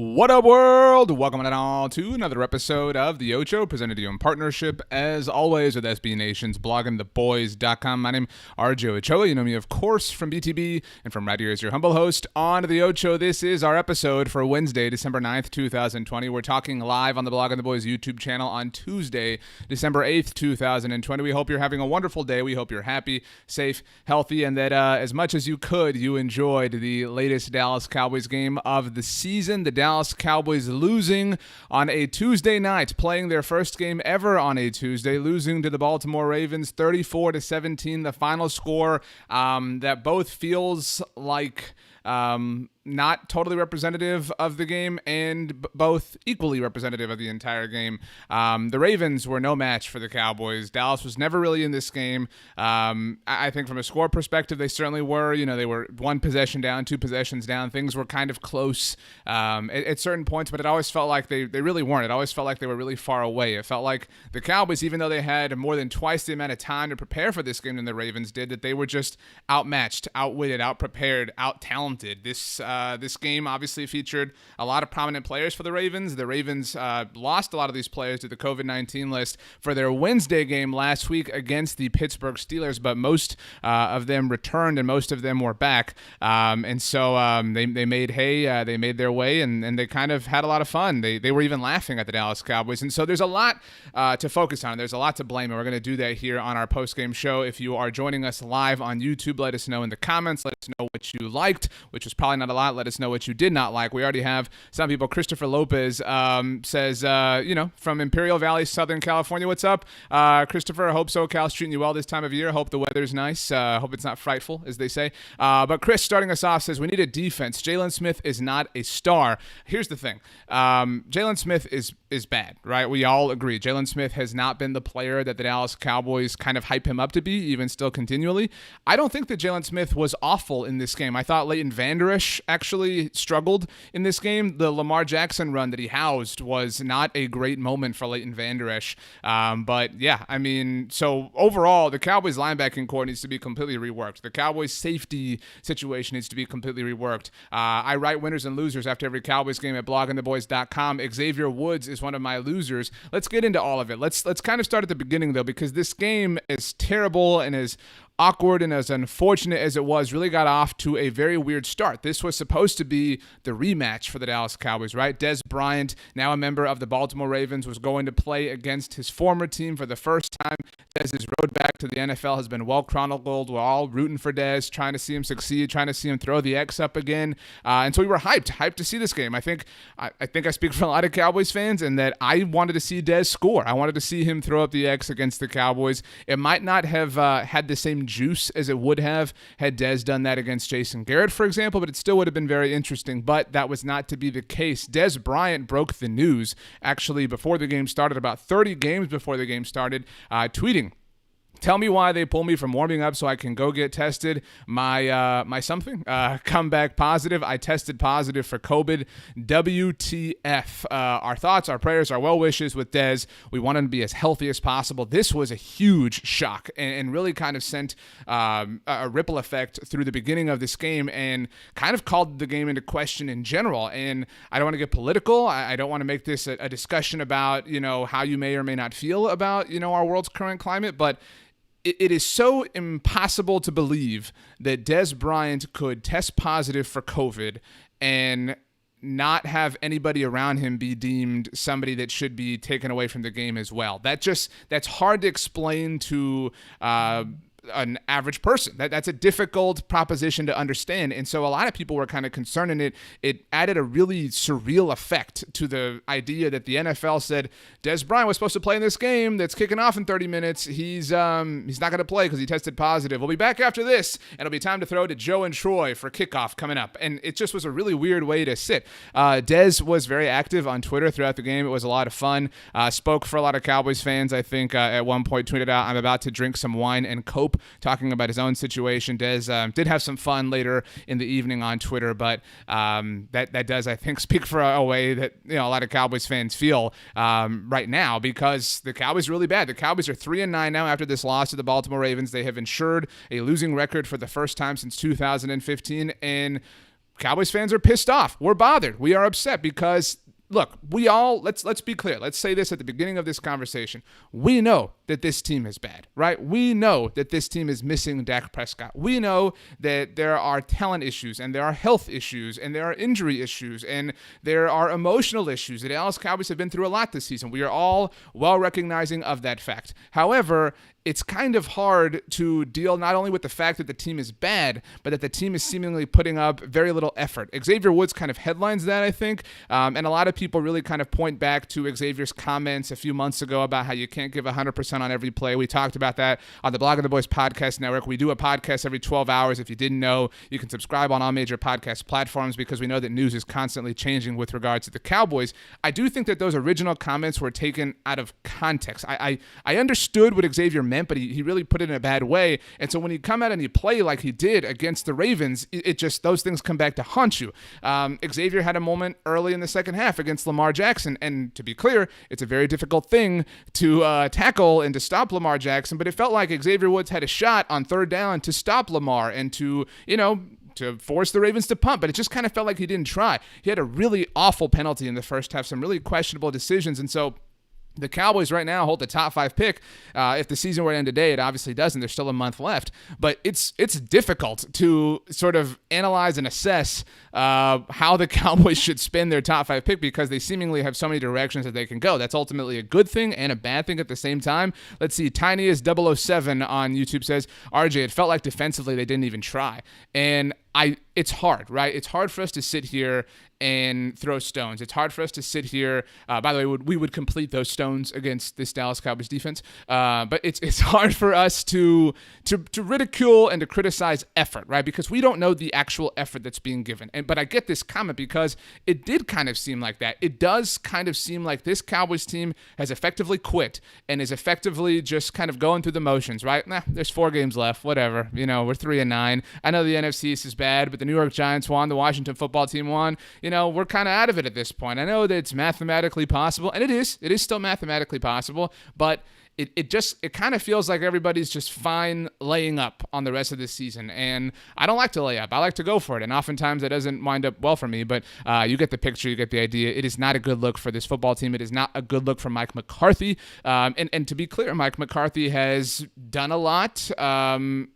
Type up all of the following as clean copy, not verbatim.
What up, world? Welcome on to another episode of the Ochoa, presented to you in partnership, as always, with SB Nation's bloggingtheboys.com. My name is RJ Ochoa. You know me, of course, from BTB and from right here as your humble host on the Ochoa. This is our episode for Wednesday, December 9th, 2020. We're talking live on the Blogging the Boys YouTube channel on Tuesday, December 8th, 2020. We hope you're having a wonderful day. We hope you're happy, safe, healthy, and that as much as you could, you enjoyed the latest Dallas Cowboys game of the season. The Dallas Cowboys losing on a Tuesday night, playing their first game ever on a Tuesday, losing to the Baltimore Ravens 34-17. The final score that both feels like not totally representative of the game and both equally representative of the entire game. The Ravens were no match for the Cowboys. Dallas was never really in this game. I think from a score perspective, they were. You know, they were one possession down, two possessions down. Things were kind of close at certain points, but it always felt like they really weren't. It always felt like they were really far away. It felt like the Cowboys, even though they had more than twice the amount of time to prepare for this game than the Ravens did, that they were just outmatched, outwitted, outprepared, out-talented. This game obviously featured a lot of prominent players for the Ravens. The Ravens lost a lot of these players to the COVID-19 list for their Wednesday game last week against the Pittsburgh Steelers, but most of them returned and most of them were back. And so they made hay, they made their way, and they kind of had a lot of fun. They were even laughing at the Dallas Cowboys. And so there's a lot to focus on. There's a lot to blame, and we're going to do that here on our postgame show. If you are joining us live on YouTube, let us know in the comments. Let us know what you liked, which was probably not a lot. Let us know what you did not like. We already have some people. Christopher Lopez says, from Imperial Valley, Southern California. What's up, Christopher? I hope SoCal's treating you well this time of year. Hope the weather's nice. Hope it's not frightful, as they say. But Chris, starting us off, says, we need a defense. Jalen Smith is not a star. Here's the thing. Jalen Smith is bad, right? We all agree. Jalen Smith has not been the player that the Dallas Cowboys kind of hype him up to be, even still continually. I don't think that Jalen Smith was awful in this game. I thought Leighton Vander Esch actually struggled in this game. The Lamar Jackson run that he housed was not a great moment for Leighton Vander Esch. But yeah, I mean, so overall, the Cowboys linebacking core needs to be completely reworked. The Cowboys safety situation needs to be completely reworked. I write winners and losers after every Cowboys game at bloggingtheboys.com. Xavier Woods is one of my losers. Let's get into all of it. Let's kind of start at the beginning, though, because this game, is terrible and as awkward and as unfortunate as it was, really got off to a very weird start. This was supposed to be the rematch for the Dallas Cowboys, right? Dez Bryant, now a member of the Baltimore Ravens, was going to play against his former team for the first time. Dez's road back to the NFL has been well chronicled. We're all rooting for Dez, trying to see him succeed, trying to see him throw the X up again. And so we were hyped to see this game. I think I speak for a lot of Cowboys fans in that I wanted to see Dez score. I wanted to see him throw up the X against the Cowboys. It might not have had the same juice as it would have had Dez done that against Jason Garrett, for example, but it still would have been very interesting. But that was not to be the case. Dez Bryant broke the news actually before the game started, about 30 games before the game started, tweeting, "Tell me why they pull me from warming up so I can go get tested. My something come back positive. I tested positive for COVID. WTF? Our thoughts, our prayers, our well wishes with Dez. We want him to be as healthy as possible." This was a huge shock and really kind of sent a ripple effect through the beginning of this game and kind of called the game into question in general. And I don't want to get political. I don't want to make this a discussion about, how you may or may not feel about, our world's current climate, but it is so impossible to believe that Dez Bryant could test positive for COVID and not have anybody around him be deemed somebody that should be taken away from the game as well. That's hard to explain to an average person. That's a difficult proposition to understand. And so a lot of people were kind of concerned, and it added a really surreal effect to the idea that the NFL said Dez Bryant was supposed to play in this game that's kicking off in 30 minutes. He's not going to play because he tested positive. We'll be back after this, and it'll be time to throw to Joe and Troy for kickoff coming up. And it just was a really weird way to sit. Dez was very active on Twitter throughout the game. It was a lot of fun. Spoke for a lot of Cowboys fans, I think, at one point tweeted out, "I'm about to drink some wine and cope," talking about his own situation. Dez did have some fun later in the evening on Twitter, but that does, I think, speak for a way that a lot of Cowboys fans feel right now, because the Cowboys are really bad. The Cowboys are 3-9 now after this loss to the Baltimore Ravens. They have ensured a losing record for the first time since 2015, and Cowboys fans are pissed off. We're bothered. We are upset because, look, let's be clear. Let's say this at the beginning of this conversation. We know that this team is bad, right? We know that this team is missing Dak Prescott. We know that there are talent issues and there are health issues and there are injury issues and there are emotional issues. The Dallas Cowboys have been through a lot this season. We are all well recognizing of that fact. However, it's kind of hard to deal not only with the fact that the team is bad, but that the team is seemingly putting up very little effort. Xavier Woods kind of headlines that, I think, and a lot of people really kind of point back to Xavier's comments a few months ago about how you can't give 100% on every play. We talked about that on the Blog of the Boys podcast network. We do a podcast every 12 hours. If you didn't know, you can subscribe on all major podcast platforms because we know that news is constantly changing with regards to the Cowboys. I do think that those original comments were taken out of context. I understood what Xavier meant, but he really put it in a bad way. And so when you come out and you play like he did against the Ravens, it just, those things come back to haunt you. Xavier had a moment early in the second half against Lamar Jackson. And to be clear, it's a very difficult thing to tackle and to stop Lamar Jackson, but it felt like Xavier Woods had a shot on third down to stop Lamar and to force the Ravens to punt, but it just kind of felt like he didn't try. He had a really awful penalty in the first half, some really questionable decisions, and so the Cowboys right now hold the top 5 pick. If the season were to end today, it obviously doesn't. There's still a month left. But it's difficult to sort of analyze and assess how the Cowboys should spend their top 5 pick because they seemingly have so many directions that they can go. That's ultimately a good thing and a bad thing at the same time. Let's see. Tiniest007 on YouTube says, RJ, it felt like defensively they didn't even try. And it's hard, right? It's hard for us to sit here and throw stones. It's hard for us to sit here. By the way, we would complete those stones against this Dallas Cowboys defense. But it's hard for us to ridicule and to criticize effort, right? Because we don't know the actual effort that's being given. But I get this comment because it did kind of seem like that. It does kind of seem like this Cowboys team has effectively quit and is effectively just kind of going through the motions, right? There's 4 games left, whatever. We're 3-9. I know the NFC East is bad, but the New York Giants won, the Washington football team won. We're kind of out of it at this point. I know that it's mathematically possible, and it is still mathematically possible, but it kind of feels like everybody's just fine laying up on the rest of this season. And I don't like to lay up. I like to go for it. And oftentimes that doesn't wind up well for me, but you get the picture, you get the idea. It is not a good look for this football team. It is not a good look for Mike McCarthy. And to be clear, Mike McCarthy has done a lot and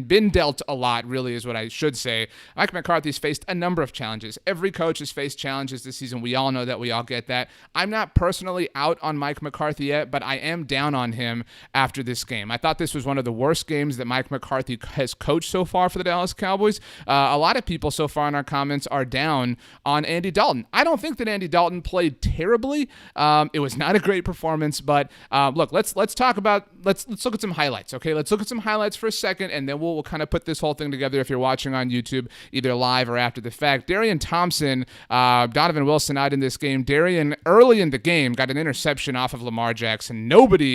been dealt a lot, really is what I should say. Mike McCarthy's faced a number of challenges. Every coach has faced challenges this season. We all know that. We all get that. I'm not personally out on Mike McCarthy yet, but I am down on him after this game. I thought this was one of the worst games that Mike McCarthy has coached so far for the Dallas Cowboys. A lot of people so far in our comments are down on Andy Dalton. I don't think that Andy Dalton played terribly. It was not a great performance, but look, let's talk about, let's look at some highlights, okay? Let's look at some highlights for a second, and then we'll kind of put this whole thing together if you're watching on YouTube, either live or after the fact. Darian Thompson, Donovan Wilson out in this game. Darian, early in the game, got an interception off of Lamar Jackson. Nobody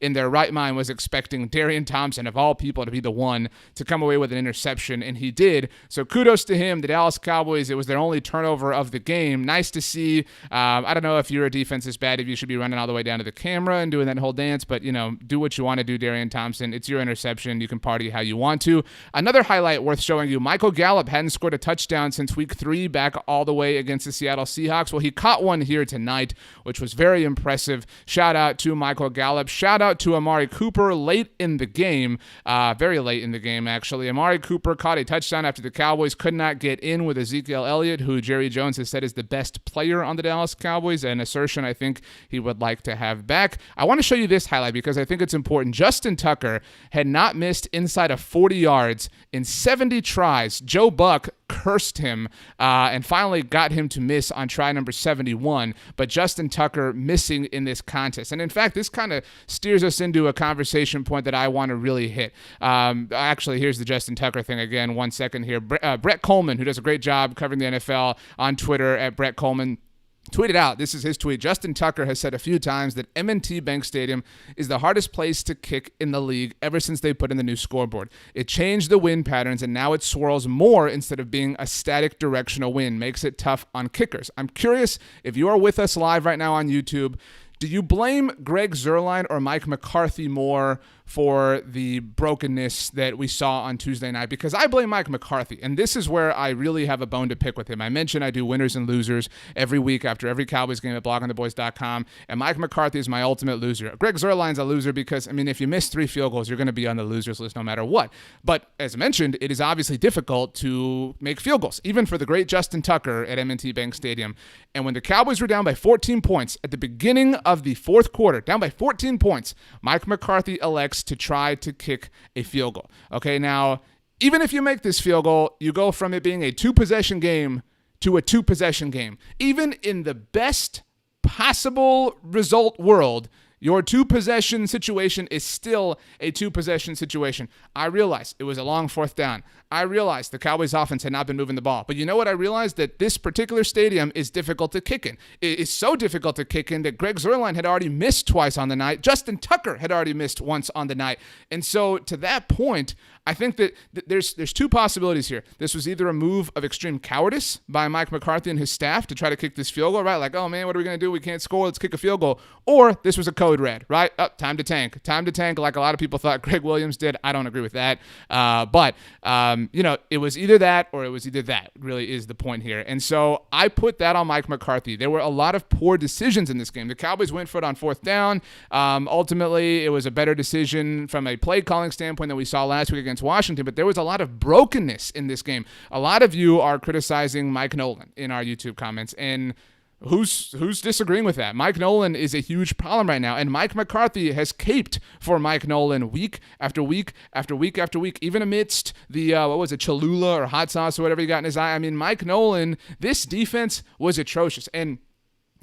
in their right mind was expecting Darian Thompson, of all people, to be the one to come away with an interception, and he did. So kudos to him. The Dallas Cowboys, it was their only turnover of the game. Nice to see. I don't know if you're a defense this bad, if you should be running all the way down to the camera and doing that whole dance, but, do what you want to do, Darian Thompson. It's your interception. You can party how you want to. Another highlight worth showing you, Michael Gallup hadn't scored a touchdown since week 3 back all the way against the Seattle Seahawks. Well, he caught one here tonight, which was very impressive. Shout out to Michael Gallup. Shout out to Amari Cooper late in the game, very late in the game, actually. Amari Cooper caught a touchdown after the Cowboys could not get in with Ezekiel Elliott, who Jerry Jones has said is the best player on the Dallas Cowboys, an assertion I think he would like to have back. I want to show you this highlight because I think it's important. Justin Tucker had not missed inside of 40 yards in 70 tries. Joe Buck cursed him and finally got him to miss on try number 71, but Justin Tucker missing in this contest. And in fact, this kind of steers us into a conversation point that I want to really hit. Actually, here's the Justin Tucker thing again. 1 second here. Brett Coleman, who does a great job covering the NFL on Twitter at Brett Coleman, tweeted out, this is his tweet, Justin Tucker has said a few times that M&T Bank Stadium is the hardest place to kick in the league ever since they put in the new scoreboard. It changed the wind patterns, and now it swirls more instead of being a static directional wind. Makes it tough on kickers. I'm curious if you are with us live right now on YouTube, do you blame Greg Zuerlein or Mike McCarthy more for the brokenness that we saw on Tuesday night, because I blame Mike McCarthy, and this is where I really have a bone to pick with him. I mentioned I do winners and losers every week after every Cowboys game at bloggingtheboys.com, and Mike McCarthy is my ultimate loser. Greg Zuerlein's a loser because, I mean, if you miss 3 field goals, you're going to be on the losers list no matter what. But as mentioned, it is obviously difficult to make field goals, even for the great Justin Tucker at M&T Bank Stadium. And when the Cowboys were down by 14 points at the beginning of the fourth quarter, down by 14 points, Mike McCarthy elects to try to kick a field goal. Okay, now, even if you make this field goal, you go from it being a 2-possession game to a 2-possession game. Even in the best possible result world, your 2-possession situation is still a 2-possession situation. I realized it was a long fourth down. I realized the Cowboys offense had not been moving the ball. But you know what? I realized that this particular stadium is difficult to kick in. It is so difficult to kick in that Greg Zuerlein had already missed twice on the night. Justin Tucker had already missed once on the night. And so to that point, I think that there's 2 possibilities here. This was either a move of extreme cowardice by Mike McCarthy and his staff to try to kick this field goal, right? Like, oh man, what are we going to do? We can't score. Let's kick a field goal. Or this was a code red, right? Time to tank. Time to tank, like a lot of people thought Greg Williams did. I don't agree with that. But it was either that or it was either that, really is the point here. And so I put that on Mike McCarthy. There were a lot of poor decisions in this game. The Cowboys went for it on fourth down. Ultimately, it was a better decision from a play calling standpoint than we saw last week against Washington, but there was a lot of brokenness in this game. A lot of you are criticizing Mike Nolan in our YouTube comments, and who's disagreeing with that? Mike Nolan is a huge problem right now, and Mike McCarthy has caped for Mike Nolan week after week after week after week, even amidst the, Cholula or hot sauce or whatever he got in his eye. I mean, Mike Nolan, this defense was atrocious, and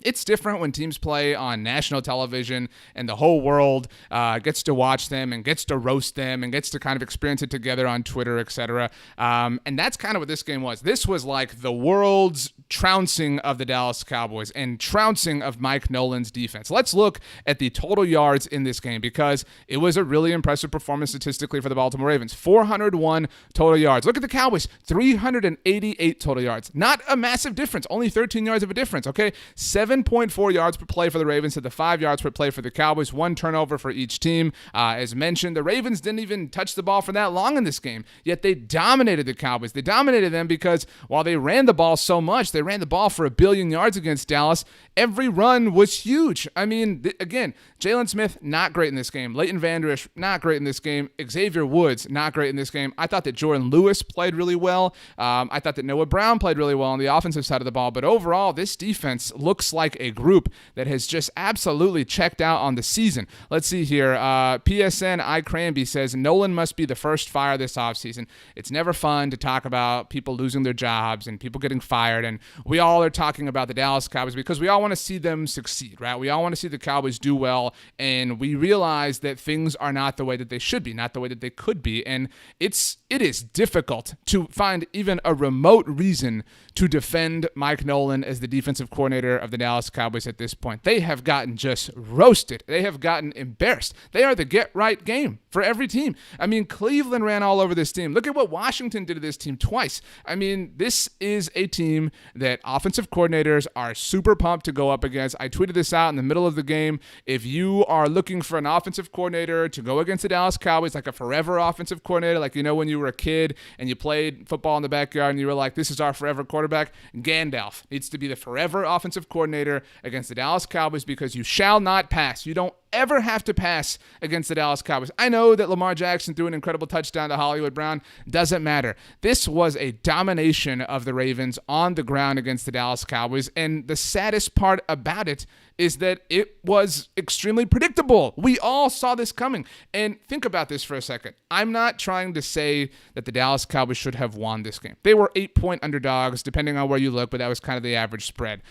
it's different when teams play on national television and the whole world gets to watch them and gets to roast them and gets to kind of experience it together on Twitter, etc. And that's kind of what this game was. This was like the world's trouncing of the Dallas Cowboys and trouncing of Mike Nolan's defense. Let's look at the total yards in this game, because it was a really impressive performance statistically for the Baltimore Ravens. 401 total yards. Look at the Cowboys, 388 total yards. Not a massive difference, only 13 yards of a difference, okay? 7.4 yards per play for the Ravens to the 5 yards per play for the Cowboys. 1 turnover for each team. As mentioned, the Ravens didn't even touch the ball for that long in this game, yet they dominated the Cowboys. They dominated them because while they ran the ball so much, they ran the ball for 1 billion yards against Dallas. Every run was huge. I mean, again, Jalen Smith, not great in this game. Leighton Vander Esch, not great in this game. Xavier Woods, not great in this game. I thought that Jordan Lewis played really well. I thought that Noah Brown played really well on the offensive side of the ball. But overall, this defense looks like a group that has just absolutely checked out on the season. Let's see here. PSN I Cranby says, Nolan must be the first fire this offseason. It's never fun to talk about people losing their jobs and people getting fired. And we all are talking about the Dallas Cowboys because we all want to see them succeed, right? We all want to see the Cowboys do well, and we realize that things are not the way that they should be, not the way that they could be, and it is difficult to find even a remote reason to defend Mike Nolan as the defensive coordinator of the Dallas Cowboys at this point. They have gotten just roasted. They have gotten embarrassed. They are the get-right game for every team. I mean, Cleveland ran all over this team. Look at what Washington did to this team twice. I mean, this is a team that offensive coordinators are super pumped to go up against. I tweeted this out in the middle of the game. If you are looking for an offensive coordinator to go against the Dallas Cowboys, like a forever offensive coordinator, like, you know, when you were a kid and you played football in the backyard and you were like, this is our forever quarterback, Gandalf needs to be the forever offensive coordinator against the Dallas Cowboys, because you shall not pass. You don't ever have to pass against the Dallas Cowboys. I know that Lamar Jackson threw an incredible touchdown to Hollywood Brown. Doesn't matter. This was a domination of the Ravens on the ground against the Dallas Cowboys, and the saddest part about it is that it was extremely predictable. We all saw this coming. And think about this for a second. I'm not trying to say that the Dallas Cowboys should have won this game. They were 8-point underdogs, depending on where you look, but that was kind of the average spread.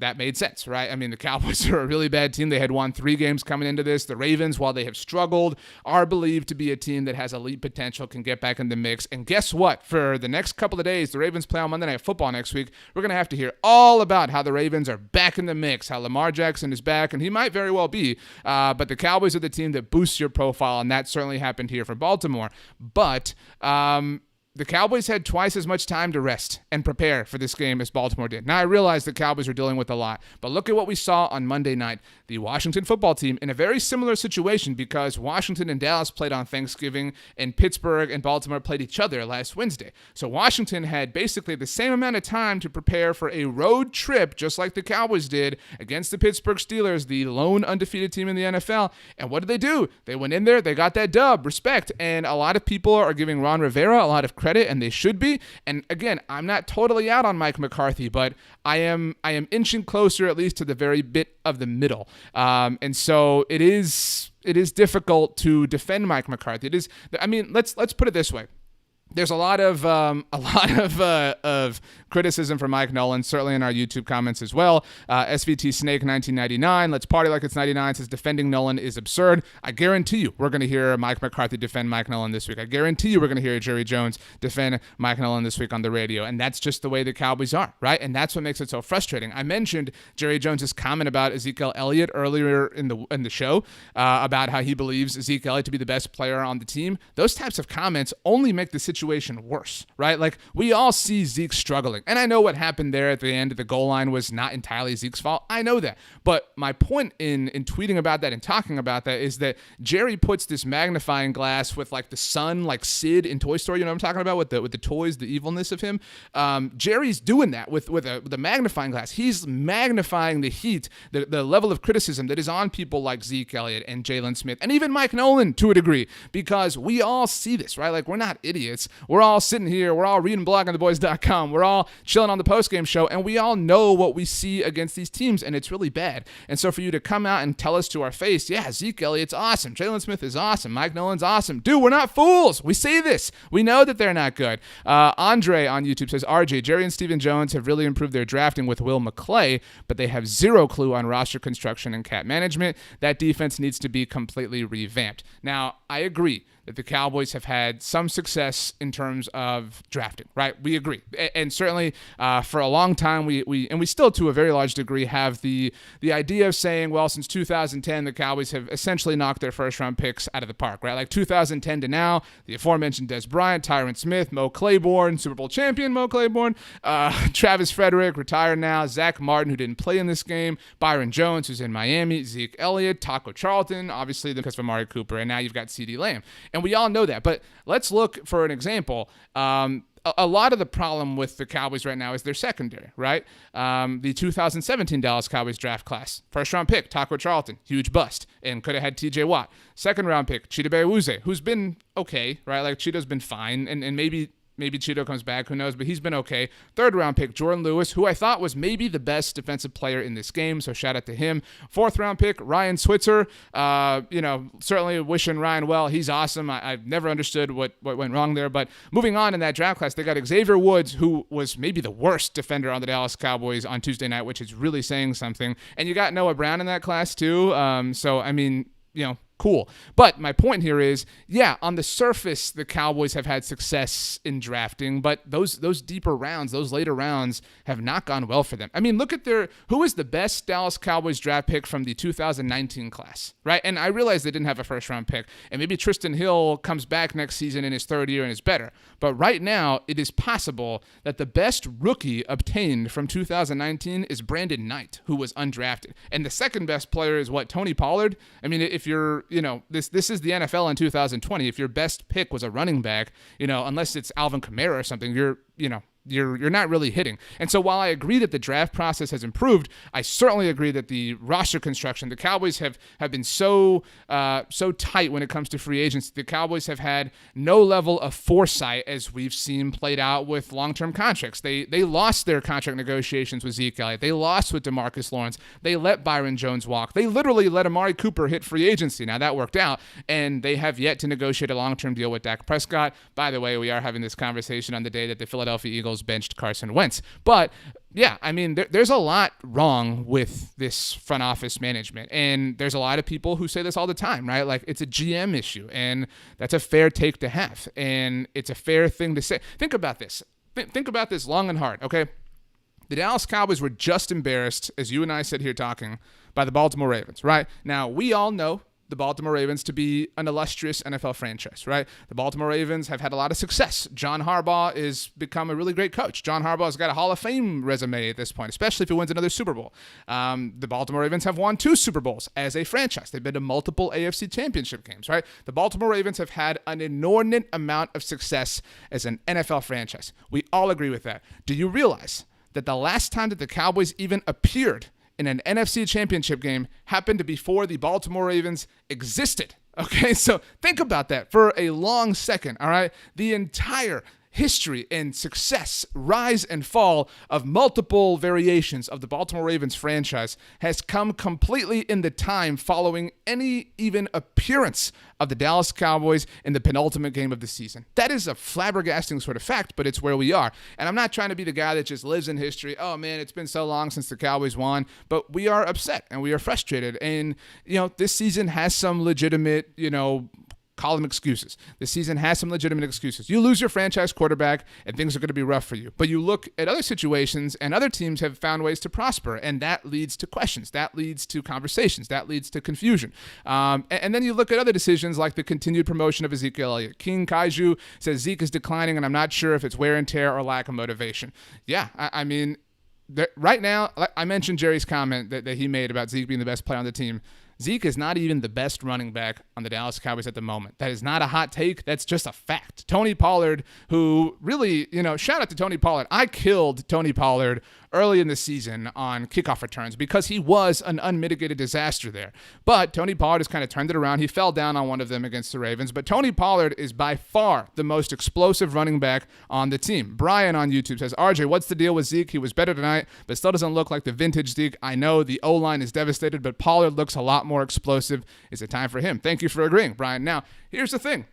That made sense, right? I mean, the Cowboys are a really bad team. They had won 3 games coming into this. The Ravens, while they have struggled, are believed to be a team that has elite potential, can get back in the mix. And guess what? For the next couple of days, the Ravens play on Monday Night Football next week. We're going to have to hear all about how the Ravens are back in the mix, how Lamar Jackson is back, and he might very well be. But the Cowboys are the team that boosts your profile, and that certainly happened here for Baltimore. But the Cowboys had twice as much time to rest and prepare for this game as Baltimore did. Now, I realize the Cowboys are dealing with a lot, but look at what we saw on Monday night. The Washington football team in a very similar situation because Washington and Dallas played on Thanksgiving and Pittsburgh and Baltimore played each other last Wednesday. So Washington had basically the same amount of time to prepare for a road trip, just like the Cowboys did against the Pittsburgh Steelers, the lone undefeated team in the NFL. And what did they do? They went in there, they got that dub, respect. And a lot of people are giving Ron Rivera a lot of credit, and they should be. And again, I'm not totally out on Mike McCarthy, but I am inching closer at least to the very bit of the middle. And so it is difficult to defend Mike McCarthy. It is. I mean, let's put it this way. There's a lot of criticism for Mike Nolan, certainly in our YouTube comments as well. SVT Snake 1999, let's party like it's 99, says defending Nolan is absurd. I guarantee you we're going to hear Mike McCarthy defend Mike Nolan this week. I guarantee you we're going to hear Jerry Jones defend Mike Nolan this week on the radio, and that's just the way the Cowboys are, right? And that's what makes it so frustrating. I mentioned Jerry Jones's comment about Ezekiel Elliott earlier in the show about how he believes Ezekiel Elliott to be the best player on the team. Those types of comments only make the situation worse, right? Like, we all see Zeke struggling. And I know what happened there at the end of the goal line was not entirely Zeke's fault. I know that. But my point in tweeting about that and talking about that is that Jerry puts this magnifying glass with like the sun, like Sid in Toy Story, you know what I'm talking about, with the toys, the evilness of him. Jerry's doing that with a magnifying glass. He's magnifying the heat, the level of criticism that is on people like Zeke Elliott and Jalen Smith and even Mike Nolan to a degree, because we all see this, right? Like, we're not idiots. We're all sitting here. We're all reading bloggingtheboys.com. We're all chilling on the postgame show, and we all know what we see against these teams, and it's really bad. And so for you to come out and tell us to our face, yeah, Zeke Elliott's awesome. Jalen Smith is awesome. Mike Nolan's awesome. Dude, we're not fools. We see this. We know that they're not good. Andre on YouTube says, RJ, Jerry and Stephen Jones have really improved their drafting with Will McClay, but they have zero clue on roster construction and cap management. That defense needs to be completely revamped. Now, I agree that the Cowboys have had some success in terms of drafting, right? We agree. And certainly for a long time, we still to a very large degree have the idea of saying, well, since 2010, the Cowboys have essentially knocked their first-round picks out of the park, right? Like 2010 to now, the aforementioned Dez Bryant, Tyron Smith, Mo Claiborne, Super Bowl champion Mo Claiborne, Travis Frederick, retired now, Zach Martin, who didn't play in this game, Byron Jones, who's in Miami, Zeke Elliott, Taco Charlton, obviously because of Amari Cooper, and now you've got CeeDee Lamb. And we all know that. But let's look for an example. A lot of the problem with the Cowboys right now is their secondary, right? The 2017 Dallas Cowboys draft class. First-round pick, Taco Charlton, huge bust, and could have had TJ Watt. Second-round pick, Chidobe Awuzie, who's been okay, right? Like, Chido's been fine, and maybe Chido comes back, who knows, but he's been okay. Third-round pick, Jordan Lewis, who I thought was maybe the best defensive player in this game, so shout out to him. Fourth-round pick, Ryan Switzer, certainly wishing Ryan well. He's awesome. I've never understood what went wrong there, but moving on in that draft class, they got Xavier Woods, who was maybe the worst defender on the Dallas Cowboys on Tuesday night, which is really saying something, and you got Noah Brown in that class too, so, I mean, cool. But my point here is, yeah, on the surface, the Cowboys have had success in drafting, but those deeper rounds, those later rounds have not gone well for them. I mean, look at who is the best Dallas Cowboys draft pick from the 2019 class, right? And I realize they didn't have a first-round pick, and maybe Tristan Hill comes back next season in his third year and is better. But right now, it is possible that the best rookie obtained from 2019 is Brandon Knight, who was undrafted. And the second best player is Tony Pollard? I mean, if you're, this is the NFL in 2020. If your best pick was a running back, unless it's Alvin Kamara or something, you're not really hitting. And so while I agree that the draft process has improved, I certainly agree that the roster construction, the Cowboys have been so tight when it comes to free agents. The Cowboys have had no level of foresight as we've seen played out with long-term contracts. They lost their contract negotiations with Zeke Elliott. They lost with DeMarcus Lawrence. They let Byron Jones walk. They literally let Amari Cooper hit free agency. Now that worked out, and they have yet to negotiate a long-term deal with Dak Prescott. By the way, we are having this conversation on the day that the Philadelphia Eagles benched Carson Wentz. But yeah, I mean, there's a lot wrong with this front office management. And there's a lot of people who say this all the time, right? Like, it's a GM issue, and that's a fair take to have. And it's a fair thing to say. Think about this. Think about this long and hard, okay? The Dallas Cowboys were just embarrassed, as you and I sit here talking, by the Baltimore Ravens, right? Now, we all know the Baltimore Ravens to be an illustrious NFL franchise, right? The Baltimore Ravens have had a lot of success. John Harbaugh has become a really great coach. John Harbaugh's got a Hall of Fame resume at this point, especially if he wins another Super Bowl. The Baltimore Ravens have won 2 Super Bowls as a franchise. They've been to multiple AFC championship games, right? The Baltimore Ravens have had an inordinate amount of success as an NFL franchise. We all agree with that. Do you realize that the last time that the Cowboys even appeared in an NFC championship game happened before the Baltimore Ravens existed? Okay, so think about that for a long second, all right? The entire history and success, rise and fall of multiple variations of the Baltimore Ravens franchise has come completely in the time following any even appearance of the Dallas Cowboys in the penultimate game of the season. That is a flabbergasting sort of fact, but it's where we are. And I'm not trying to be the guy that just lives in history. Oh man, it's been so long since the Cowboys won, but we are upset and we are frustrated. And, this season has some legitimate, call them excuses. The season has some legitimate excuses. You lose your franchise quarterback and things are going to be rough for you. But you look at other situations and other teams have found ways to prosper, and that leads to questions. That leads to conversations. That leads to confusion. And then you look at other decisions like the continued promotion of Ezekiel Elliott. King Kaiju says Zeke is declining, and I'm not sure if it's wear and tear or lack of motivation. Yeah, I mean, right now, I mentioned Jerry's comment that he made about Zeke being the best player on the team. Zeke is not even the best running back on the Dallas Cowboys at the moment. That is not a hot take. That's just a fact. Tony Pollard, who really, shout out to Tony Pollard. I killed Tony Pollard early in the season on kickoff returns because he was an unmitigated disaster there. But Tony Pollard has kind of turned it around. He fell down on one of them against the Ravens. But Tony Pollard is by far the most explosive running back on the team. Brian on YouTube says, RJ, what's the deal with Zeke? He was better tonight, but still doesn't look like the vintage Zeke. I know the O-line is devastated, but Pollard looks a lot more explosive. Is it time for him? Thank you for agreeing, Brian. Now, here's the thing.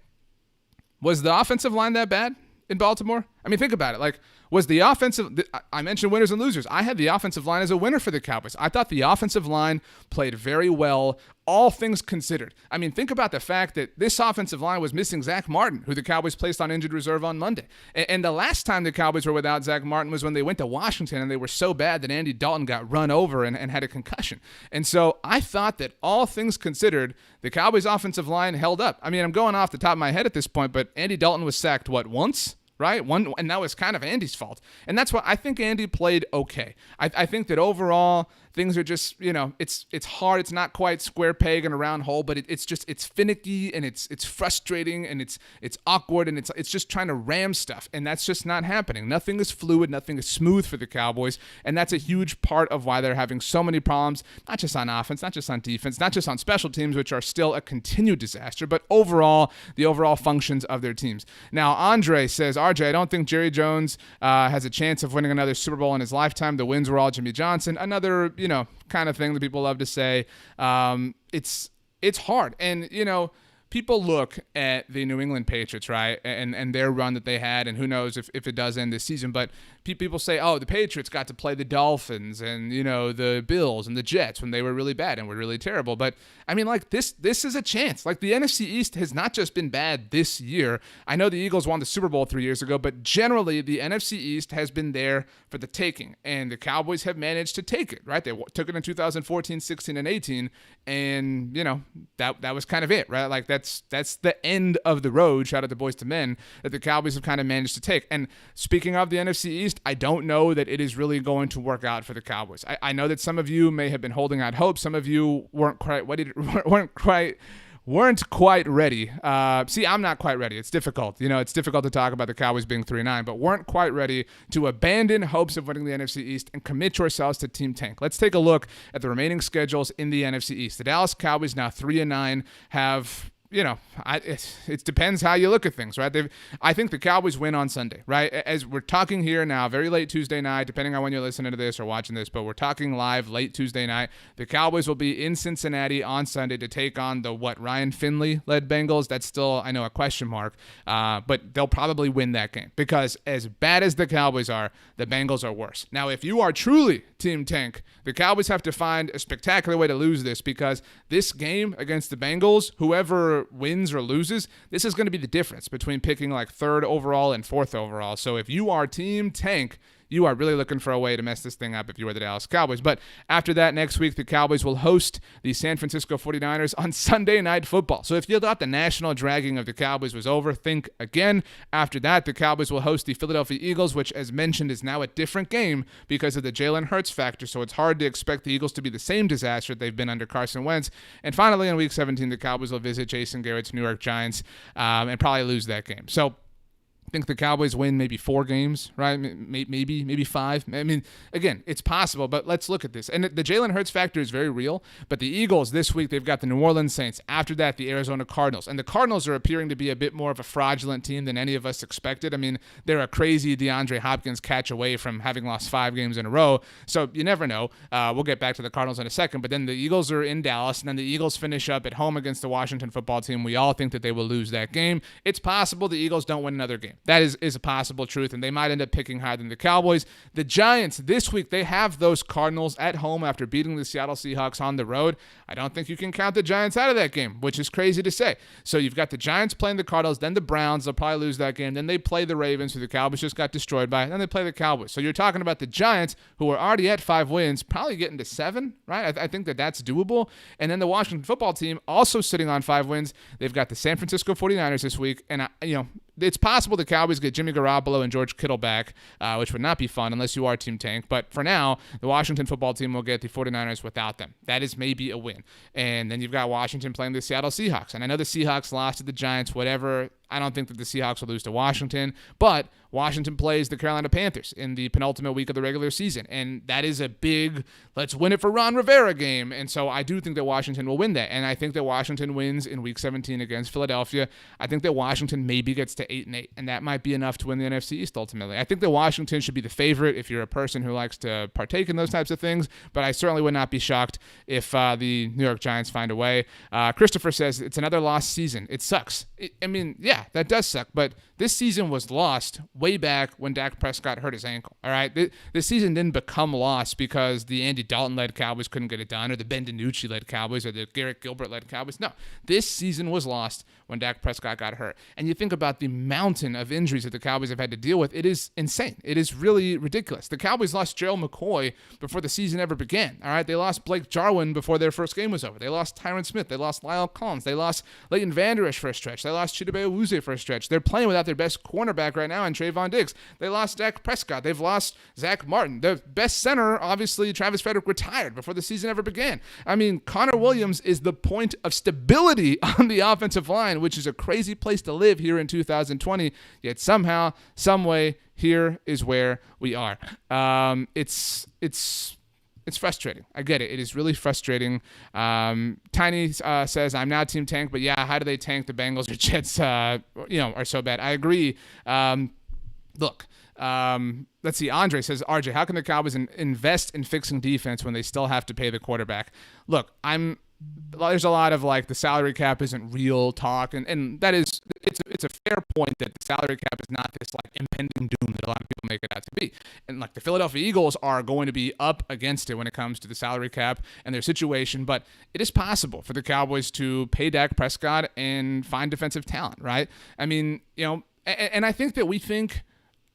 Was the offensive line that bad in Baltimore? I mean, think about it. Was the offensive... I mentioned winners and losers. I had the offensive line as a winner for the Cowboys. I thought the offensive line played very well, all things considered. I mean, think about the fact that this offensive line was missing Zach Martin, who the Cowboys placed on injured reserve on Monday. And the last time the Cowboys were without Zach Martin was when they went to Washington, and they were so bad that Andy Dalton got run over and had a concussion. And so I thought that all things considered, the Cowboys' offensive line held up. I mean, I'm going off the top of my head at this point, but Andy Dalton was sacked, once? Right? One, and that was kind of Andy's fault. And that's why I think Andy played okay. I think that overall things are just, it's hard. It's not quite square peg and a round hole, but it's finicky and it's frustrating and it's awkward and it's just trying to ram stuff. And that's just not happening. Nothing is fluid. Nothing is smooth for the Cowboys. And that's a huge part of why they're having so many problems, not just on offense, not just on defense, not just on special teams, which are still a continued disaster, but overall, the overall functions of their teams. Now, Andre says, RJ, I don't think Jerry Jones has a chance of winning another Super Bowl in his lifetime. The wins were all Jimmy Johnson. Another, kind of thing that people love to say. It's hard. And, people look at the New England Patriots, right, and their run that they had, and who knows if it does end this season, but people say, oh, the Patriots got to play the Dolphins and, the Bills and the Jets when they were really bad and were really terrible. But, I mean, this is a chance. The NFC East has not just been bad this year. I know the Eagles won the Super Bowl 3 years ago, but generally the NFC East has been there for the taking, and the Cowboys have managed to take it, right? They took it in 2014, 16, and 18, and, that was kind of it, right? That's the end of the road, shout out to Boys to Men, that the Cowboys have kind of managed to take. And speaking of the NFC East, I don't know that it is really going to work out for the Cowboys. I know that some of you may have been holding out hope. Some of you weren't quite ready. See, I'm not quite ready. It's difficult. It's difficult to talk about the Cowboys being 3-9, but weren't quite ready to abandon hopes of winning the NFC East and commit yourselves to Team Tank. Let's take a look at the remaining schedules in the NFC East. The Dallas Cowboys, now 3-9, have... it depends how you look at things, right? I think the Cowboys win on Sunday, right? As we're talking here now, very late Tuesday night, depending on when you're listening to this or watching this, but we're talking live late Tuesday night. The Cowboys will be in Cincinnati on Sunday to take on the Ryan Finley-led Bengals. That's still, I know, a question mark, but they'll probably win that game because as bad as the Cowboys are, the Bengals are worse. Now, if you are truly Team Tank, the Cowboys have to find a spectacular way to lose this because this game against the Bengals, whoever wins or loses, this is going to be the difference between picking 3rd overall and 4th overall. So if you are Team Tank, you are really looking for a way to mess this thing up if you were the Dallas Cowboys. But after that, next week, the Cowboys will host the San Francisco 49ers on Sunday Night Football. So if you thought the national dragging of the Cowboys was over, think again. After that, the Cowboys will host the Philadelphia Eagles, which, as mentioned, is now a different game because of the Jalen Hurts factor. So it's hard to expect the Eagles to be the same disaster they've been under Carson Wentz. And finally, in Week 17, the Cowboys will visit Jason Garrett's New York Giants and probably lose that game. So I think the Cowboys win maybe 4 games, right? Maybe 5. I mean, again, it's possible, but let's look at this. And the Jalen Hurts factor is very real, but the Eagles this week, they've got the New Orleans Saints. After that, the Arizona Cardinals. And the Cardinals are appearing to be a bit more of a fraudulent team than any of us expected. I mean, they're a crazy DeAndre Hopkins catch away from having lost 5 games in a row, so you never know. We'll get back to the Cardinals in a second, but then the Eagles are in Dallas, and then the Eagles finish up at home against the Washington football team. We all think that they will lose that game. It's possible the Eagles don't win another game. That is a possible truth, and they might end up picking higher than the Cowboys. The Giants, this week, they have those Cardinals at home after beating the Seattle Seahawks on the road. I don't think you can count the Giants out of that game, which is crazy to say. So you've got the Giants playing the Cardinals, then the Browns. They'll probably lose that game. Then they play the Ravens, who the Cowboys just got destroyed by. Then they play the Cowboys. So you're talking about the Giants, who are already at 5 wins, probably getting to 7, right? I think that that's doable. And then the Washington football team, also sitting on 5 wins. They've got the San Francisco 49ers this week, and it's possible the Cowboys get Jimmy Garoppolo and George Kittle back, which would not be fun unless you are Team Tank. But for now, the Washington football team will get the 49ers without them. That is maybe a win. And then you've got Washington playing the Seattle Seahawks. And I know the Seahawks lost to the Giants, whatever. I don't think that the Seahawks will lose to Washington, but Washington plays the Carolina Panthers in the penultimate week of the regular season, and that is a big let's win it for Ron Rivera game, and so I do think that Washington will win that, and I think that Washington wins in Week 17 against Philadelphia. I think that Washington maybe gets to 8-8, and that might be enough to win the NFC East ultimately. I think that Washington should be the favorite if you're a person who likes to partake in those types of things, but I certainly would not be shocked if the New York Giants find a way. Christopher says it's another lost season. It sucks. Yeah, that does suck, but this season was lost way back when Dak Prescott hurt his ankle, all right? This season didn't become lost because the Andy Dalton-led Cowboys couldn't get it done, or the Ben DiNucci-led Cowboys, or the Garrett Gilbert-led Cowboys. No, this season was lost when Dak Prescott got hurt. And you think about the mountain of injuries that the Cowboys have had to deal with, it is insane. It is really ridiculous. The Cowboys lost Gerald McCoy before the season ever began, all right? They lost Blake Jarwin before their first game was over. They lost Tyron Smith. They lost Lyle Collins. They lost Leighton Vander Esch for a stretch. They lost Chidobe Awuzie for a stretch. They're playing without their best cornerback right now in Trayvon Diggs. They lost Dak Prescott. They've lost Zach Martin. The best center, obviously, Travis Frederick, retired before the season ever began. I mean, Connor Williams is the point of stability on the offensive line, which is a crazy place to live here in 2020, yet somehow, some way, here is where we are. It's frustrating. I get it. It is really frustrating. Tiny says, I'm now Team Tank, but yeah, how do they tank the Bengals or Jets, are so bad? I agree. Look, let's see. Andre says, RJ, how can the Cowboys invest in fixing defense when they still have to pay the quarterback? Look, there's a lot of the salary cap isn't real talk, and that is it's a fair point that the salary cap is not this impending doom that a lot of people make it out to be. And the Philadelphia Eagles are going to be up against it when it comes to the salary cap and their situation, but it is possible for the Cowboys to pay Dak Prescott and find defensive talent, right? I mean, and I think that we think,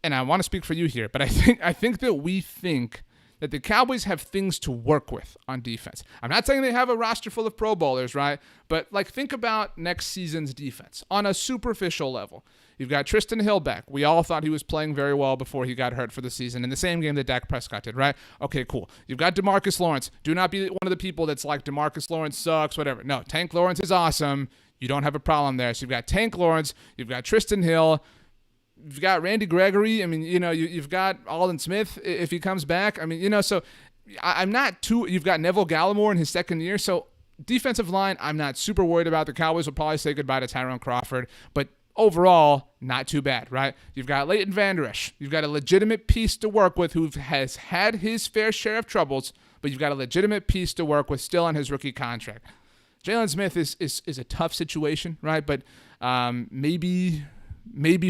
and I want to speak for you here, but I think that we think that the Cowboys have things to work with on defense. I'm not saying they have a roster full of Pro Bowlers, right? But think about next season's defense on a superficial level. You've got Tristan Hill back. We all thought he was playing very well before he got hurt for the season in the same game that Dak Prescott did, right? Okay, cool. You've got DeMarcus Lawrence. Do not be one of the people that's like DeMarcus Lawrence sucks, whatever. No, Tank Lawrence is awesome. You don't have a problem there. So you've got Tank Lawrence. You've got Tristan Hill. You've got Randy Gregory. I mean, you've got Aldon Smith if he comes back. I mean, so I'm not too – you've got Neville Gallimore in his second year. So defensive line, I'm not super worried about. The Cowboys will probably say goodbye to Tyrone Crawford. But overall, not too bad, right? You've got Leighton Vander Esch. You've got a legitimate piece to work with who has had his fair share of troubles, but you've got a legitimate piece to work with still on his rookie contract. Jalen Smith is a tough situation, right? But maybe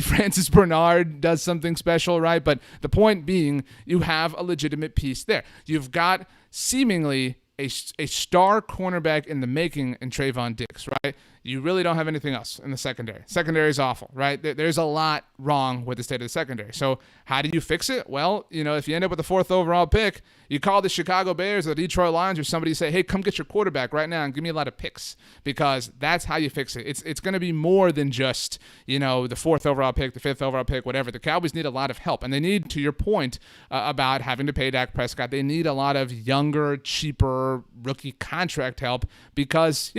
Francis Bernard does something special, right? But the point being, you have a legitimate piece there. You've got seemingly a star cornerback in the making in Trayvon Diggs, right? you really don't have anything else in the secondary. Secondary is awful, right? There's a lot wrong with the state of the secondary. So how do you fix it? Well, if you end up with the 4th overall pick, you call the Chicago Bears or the Detroit Lions or somebody, say, hey, come get your quarterback right now and give me a lot of picks, because that's how you fix it. It's going to be more than just, the 4th overall pick, the 5th overall pick, whatever. The Cowboys need a lot of help, and they need, to your point about having to pay Dak Prescott, they need a lot of younger, cheaper rookie contract help, because,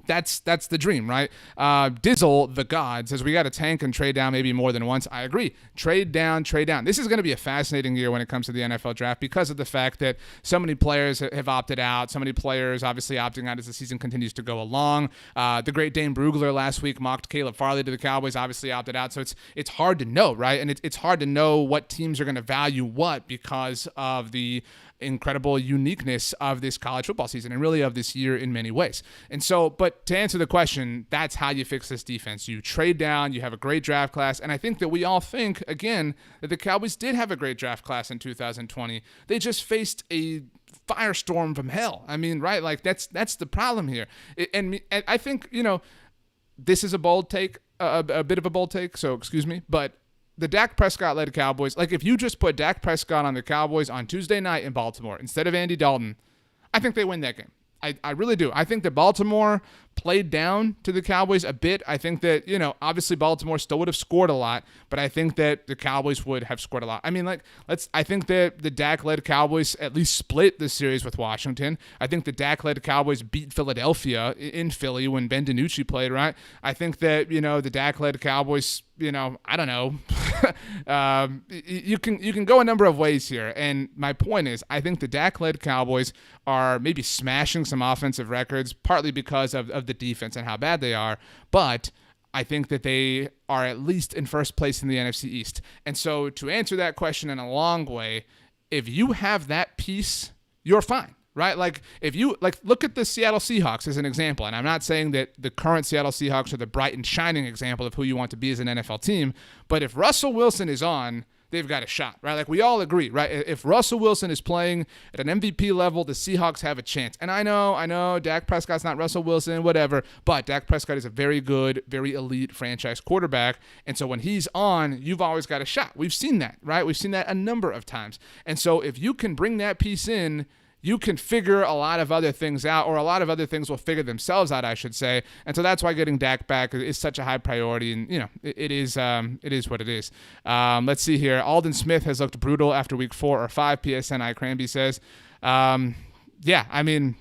that's the dream, right? Dizzle, the God, says we got to tank and trade down maybe more than once. I agree. Trade down. This is going to be a fascinating year when it comes to the NFL draft, because of the fact that so many players have opted out. So many players obviously opting out as the season continues to go along. The great Dane Brugler last week mocked Caleb Farley to the Cowboys, obviously opted out. So it's hard to know, right? And it's hard to know what teams are going to value what, because of the incredible uniqueness of this college football season and really of this year in many ways. And so, but to answer the question, that's how you fix this defense. You trade down, you have a great draft class, and I think that we all think, again, that the Cowboys did have a great draft class in 2020. They just faced a firestorm from hell. I mean, right? Like, that's the problem here. And I think, this is a bold take, a bit of a bold take, so excuse me, but the Dak Prescott-led Cowboys, like if you just put Dak Prescott on the Cowboys on Tuesday night in Baltimore instead of Andy Dalton, I think they win that game. I really do. I think that Baltimore played down to the Cowboys a bit. I think that, obviously Baltimore still would have scored a lot, but I think that the Cowboys would have scored a lot. I mean, I think that the Dak-led Cowboys at least split the series with Washington. I think the Dak-led Cowboys beat Philadelphia in Philly when Ben DiNucci played, right? I think that, the Dak-led Cowboys, I don't know. You can go a number of ways here, and my point is, I think the Dak-led Cowboys are maybe smashing some offensive records, partly because of the defense and how bad they are, but I think that they are at least in first place in the NFC East. And so to answer that question in a long way, if you have that piece, you're fine. Right? Like, if you look at the Seattle Seahawks as an example, and I'm not saying that the current Seattle Seahawks are the bright and shining example of who you want to be as an NFL team, but if Russell Wilson is on, they've got a shot, right? Like, we all agree, right? If Russell Wilson is playing at an MVP level, the Seahawks have a chance. And I know, Dak Prescott's not Russell Wilson, whatever, but Dak Prescott is a very good, very elite franchise quarterback. And so when he's on, you've always got a shot. We've seen that, right? We've seen that a number of times. And so if you can bring that piece in, you can figure a lot of other things out, or a lot of other things will figure themselves out, I should say. And so that's why getting Dak back is such a high priority. And, it is what it is. Let's see here. Aldon Smith has looked brutal after week 4 or 5, PSNI Cranby says. Yeah, I mean,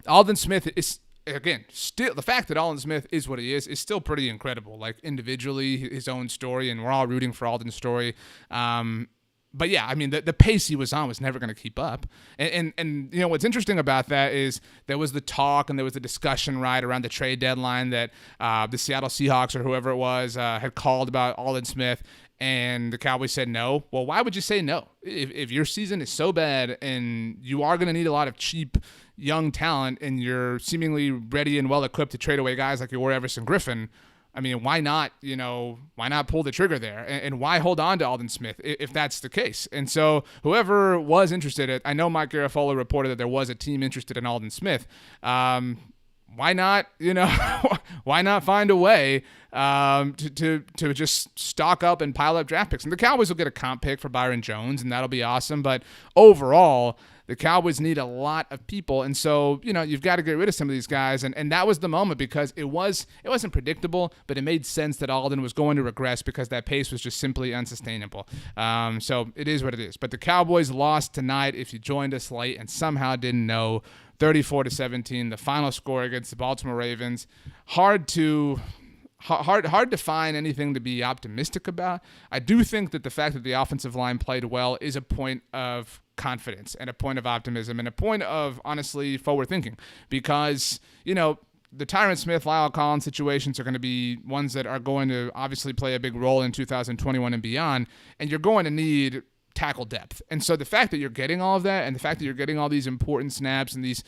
Aldon Smith is, again, still the fact that Aldon Smith is what he is still pretty incredible. Like, individually, his own story, and we're all rooting for Aldon's story. But yeah, I mean, the pace he was on was never going to keep up. And what's interesting about that is there was the talk and there was the discussion, right, around the trade deadline that the Seattle Seahawks or whoever it was had called about Aldon Smith, and the Cowboys said no. Well, why would you say no? If your season is so bad and you are going to need a lot of cheap young talent and you're seemingly ready and well-equipped to trade away guys like you were Everson Griffin, I mean, why not pull the trigger there? And why hold on to Aldon Smith if that's the case? And so whoever was interested, I know Mike Garafolo reported that there was a team interested in Aldon Smith. Why not, why not find a way to just stock up and pile up draft picks? And the Cowboys will get a comp pick for Byron Jones, and that'll be awesome. But overall, the Cowboys need a lot of people, and so you've got to get rid of some of these guys, and that was the moment, because it wasn't predictable, but it made sense that Aldon was going to regress because that pace was just simply unsustainable. So it is what it is. But the Cowboys lost tonight. If you joined us late and somehow didn't know, 34-17, the final score against the Baltimore Ravens. Hard to find anything to be optimistic about. I do think that the fact that the offensive line played well is a point of confidence and a point of optimism and a point of, honestly, forward thinking, because, the Tyron Smith, Lyle Collins situations are going to be ones that are going to obviously play a big role in 2021 and beyond, and you're going to need tackle depth. And so the fact that you're getting all of that, and the fact that you're getting all these important snaps and these,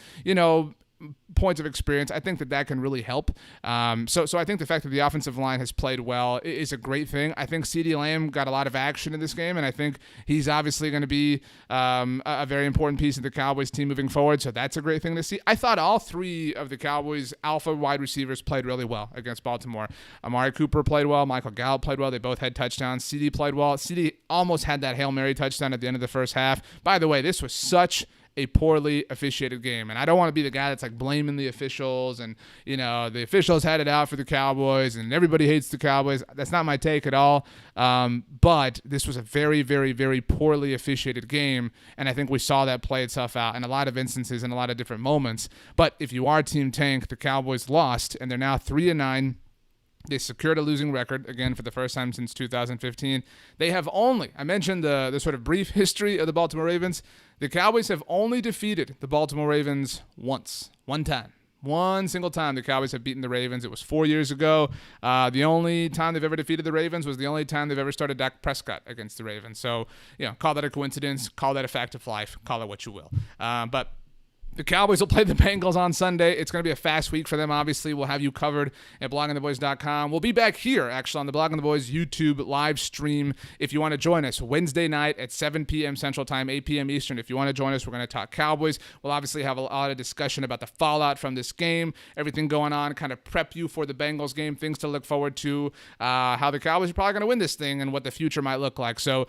points of experience. I think that can really help. So I think the fact that the offensive line has played well is a great thing. I think CeeDee Lamb got a lot of action in this game, and I think he's obviously going to be a very important piece of the Cowboys team moving forward, so that's a great thing to see. I thought all three of the Cowboys' alpha wide receivers played really well against Baltimore. Amari Cooper played well. Michael Gallup played well. They both had touchdowns. CeeDee played well. CeeDee almost had that Hail Mary touchdown at the end of the first half. By the way, this was such a poorly officiated game, and I don't want to be the guy that's like blaming the officials and the officials had it out for the Cowboys and everybody hates the Cowboys. That's not my take at all. But this was a very, very, very poorly officiated game, and I think we saw that play itself out in a lot of instances in a lot of different moments. But if you are Team Tank, the Cowboys lost, and they're now 3-9. They secured a losing record, again, for the first time since 2015. They have only, I mentioned the sort of brief history of the Baltimore Ravens. The Cowboys have only defeated the Baltimore Ravens once, one time. One single time the Cowboys have beaten the Ravens. It was 4 years ago. The only time they've ever defeated the Ravens was the only time they've ever started Dak Prescott against the Ravens. So, call that a coincidence, call that a fact of life, call it what you will. But the Cowboys will play the Bengals on Sunday. It's going to be a fast week for them, obviously. We'll have you covered at bloggingtheboys.com. We'll be back here, actually, on the Blogging the Boys YouTube live stream if you want to join us Wednesday night at 7 p.m. Central Time, 8 p.m. Eastern. If you want to join us, we're going to talk Cowboys. We'll obviously have a lot of discussion about the fallout from this game, everything going on, kind of prep you for the Bengals game, things to look forward to, how the Cowboys are probably going to win this thing and what the future might look like. So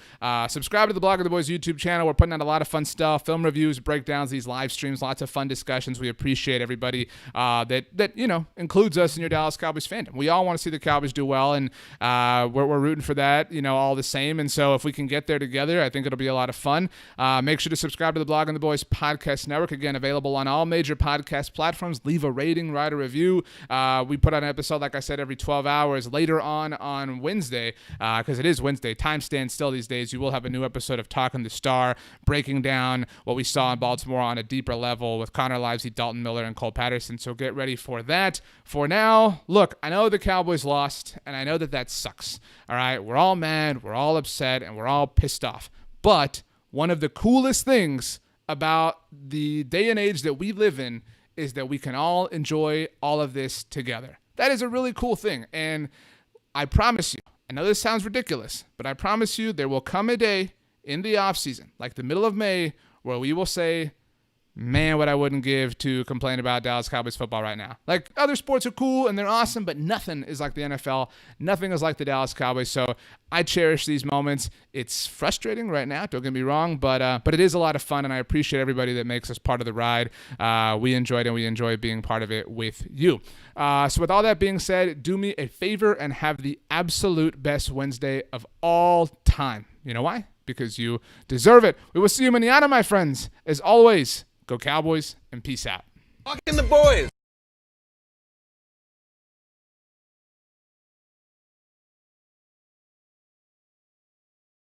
subscribe to the Blogging the Boys YouTube channel. We're putting out a lot of fun stuff, film reviews, breakdowns, these live streams, lots of fun discussions. We appreciate everybody that includes us in your Dallas Cowboys fandom. We all want to see the Cowboys do well, and we're rooting for that, all the same. And so if we can get there together, I think it'll be a lot of fun. Make sure to subscribe to the Blogging the Boys podcast network. Again, available on all major podcast platforms. Leave a rating, write a review. We put out an episode, like I said, every 12 hours. Later on Wednesday, because it is Wednesday, time stands still these days. You will have a new episode of Talking the Star, breaking down what we saw in Baltimore on a deeper level with Connor Livesey, Dalton Miller, and Cole Patterson. So get ready for that. For now, look, I know the Cowboys lost, and I know that sucks. All right, we're all mad, we're all upset, and we're all pissed off. But one of the coolest things about the day and age that we live in is that we can all enjoy all of this together. That is a really cool thing, and I promise you, I know this sounds ridiculous, but I promise you there will come a day in the offseason, like the middle of May, where we will say, man, what I wouldn't give to complain about Dallas Cowboys football right now. Like, other sports are cool and they're awesome, but nothing is like the NFL. Nothing is like the Dallas Cowboys. So I cherish these moments. It's frustrating right now, don't get me wrong, but it is a lot of fun, and I appreciate everybody that makes us part of the ride. We enjoyed it, and we enjoy being part of it with you. So with all that being said, do me a favor and have the absolute best Wednesday of all time. You know why? Because you deserve it. We will see you mañana, my friends. As always, go Cowboys, and peace out. Fucking the boys.